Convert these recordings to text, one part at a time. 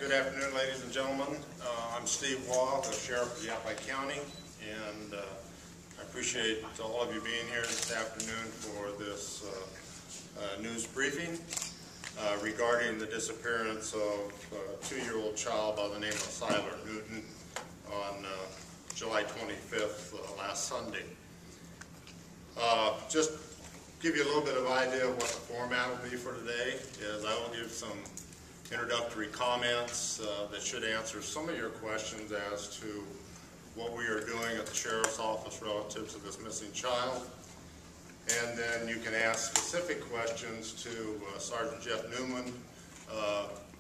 Good afternoon, ladies and gentlemen. I'm Steve Waugh, the Sheriff of Yavapai County, and I appreciate all of you being here this afternoon for this news briefing regarding the disappearance of a 2-year-old child by the name of Sylar Newton on July 25th, last Sunday. Just give you a little bit of idea of what the format will be for today is I will give some introductory comments that should answer some of your questions as to what we are doing at the Sheriff's Office relative to this missing child. And then you can ask specific questions to Sergeant Jeff Newman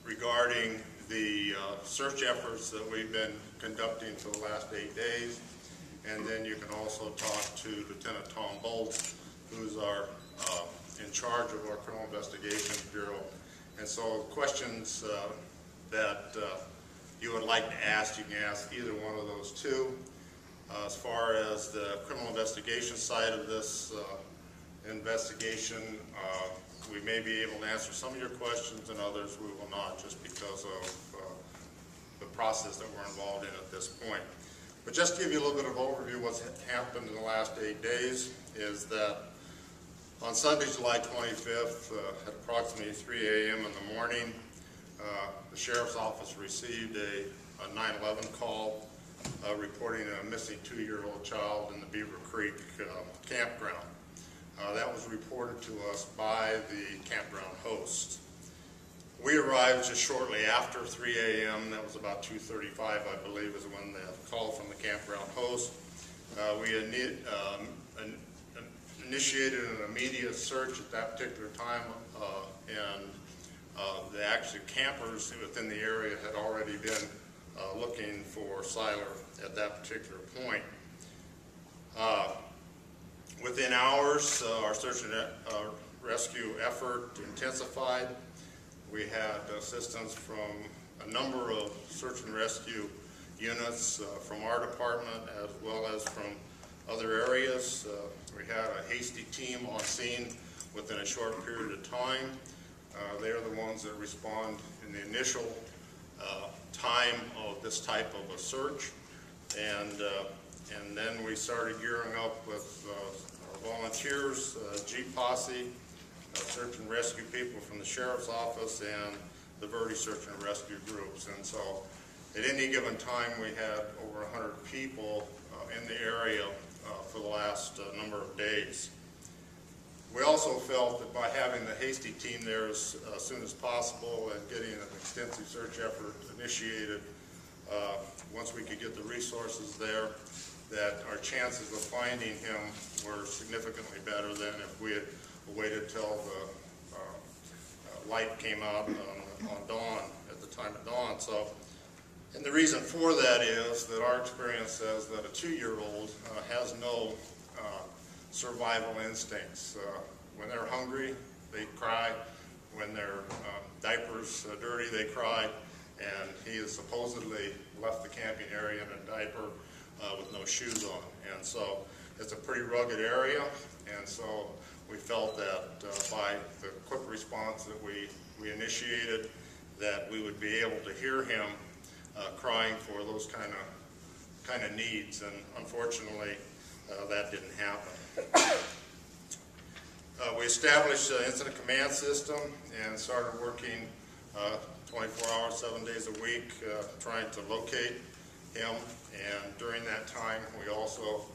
regarding the search efforts that we've been conducting for the last 8 days. And then you can also talk to Lieutenant Tom Bolts, who's our in charge of our Criminal Investigations Bureau. And so questions that you would like to ask, you can ask either one of those two. As far as the criminal investigation side of this investigation, we may be able to answer some of your questions and others we will not, just because of the process that we're involved in at this point. But just to give you a little bit of overview of what's happened in the last 8 days is that on Sunday, July 25th, at approximately 3 a.m. in the morning, the Sheriff's Office received a 911 call reporting a missing 2-year-old child in the Beaver Creek campground. That was reported to us by the campground host. We arrived just shortly after 3 a.m. That was about 2:35, I believe, is when the call from the campground host. We initiated an immediate search at that particular time, and the actual campers within the area had already been looking for Sylar at that particular point. Within hours, our search and rescue effort intensified. We had assistance from a number of search and rescue units from our department as well as from other areas. We had a hasty team on scene within a short period of time. They are the ones that respond in the initial time of this type of a search. And then we started gearing up with our volunteers, Jeep Posse, search and rescue people from the Sheriff's Office, and the Verde search and rescue groups. And so at any given time we had over 100 people in the area for the last number of days. We also felt that by having the hasty team there as soon as possible and getting an extensive search effort initiated, once we could get the resources there, that our chances of finding him were significantly better than if we had waited till the light came out on dawn, at the time of dawn. So, and the reason for that is that our experience says that a 2-year-old has no survival instincts. When they're hungry, they cry. When their diapers are dirty, they cry. And he has supposedly left the camping area in a diaper with no shoes on. And so it's a pretty rugged area. And so we felt that by the quick response that we initiated, that we would be able to hear him crying for those kind of needs, and unfortunately that didn't happen. We established an incident command system and started working 24 hours, 7 days a week, trying to locate him. And during that time, we also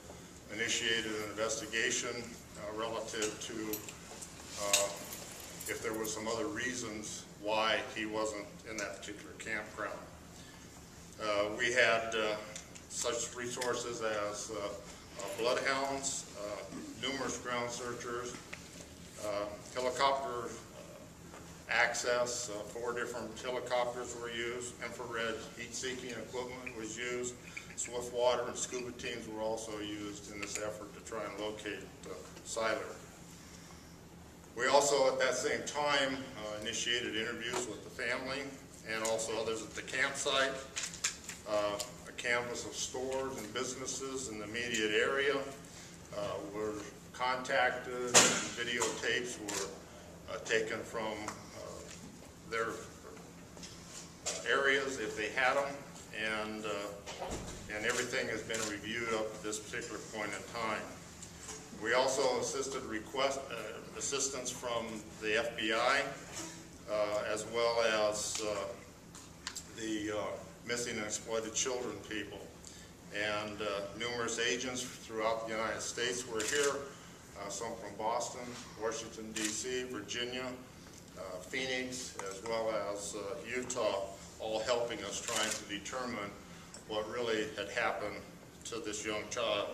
initiated an investigation relative to if there were some other reasons why he wasn't in that particular campground. We had such resources as bloodhounds, numerous ground searchers, helicopter access. 4 different helicopters were used. Infrared heat-seeking equipment was used. Swift water and scuba teams were also used in this effort to try and locate Sylar. We also, at that same time, initiated interviews with the family and also others at the campsite. A canvas of stores and businesses in the immediate area were contacted, and videotapes were taken from their area areas if they had them, and everything has been reviewed up to this particular point in time. We also assisted assistance from the FBI, as well as the missing and exploited children people. And numerous agents throughout the United States were here, some from Boston, Washington, D.C., Virginia, Phoenix, as well as Utah, all helping us trying to determine what really had happened to this young child.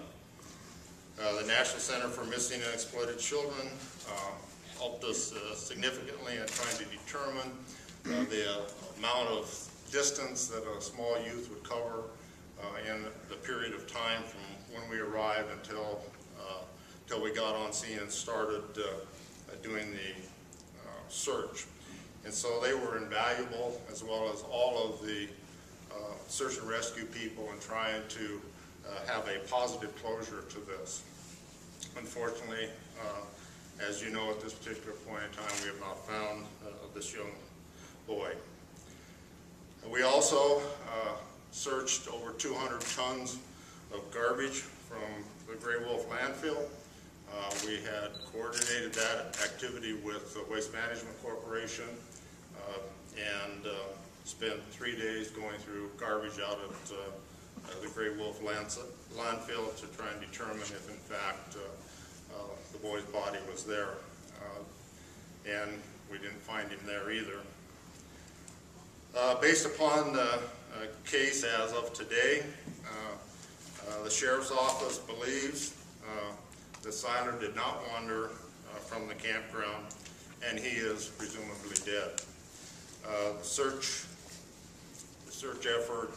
The National Center for Missing and Exploited Children helped us significantly in trying to determine the amount of distance that a small youth would cover in the period of time from when we arrived until we got on scene and started doing the search. And so they were invaluable, as well as all of the search and rescue people, in trying to have a positive closure to this. Unfortunately, as you know, at this particular point in time, we have not found this young boy. We also searched over 200 tons of garbage from the Gray Wolf landfill. We had coordinated that activity with the Waste Management Corporation and spent 3 days going through garbage out of the Gray Wolf landfill to try and determine if in fact the boy's body was there. And we didn't find him there either. Based upon the case as of today, the Sheriff's Office believes that Sylar did not wander from the campground, and he is presumably dead. The search effort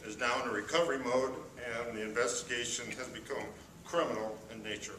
is now in a recovery mode, and the investigation has become criminal in nature.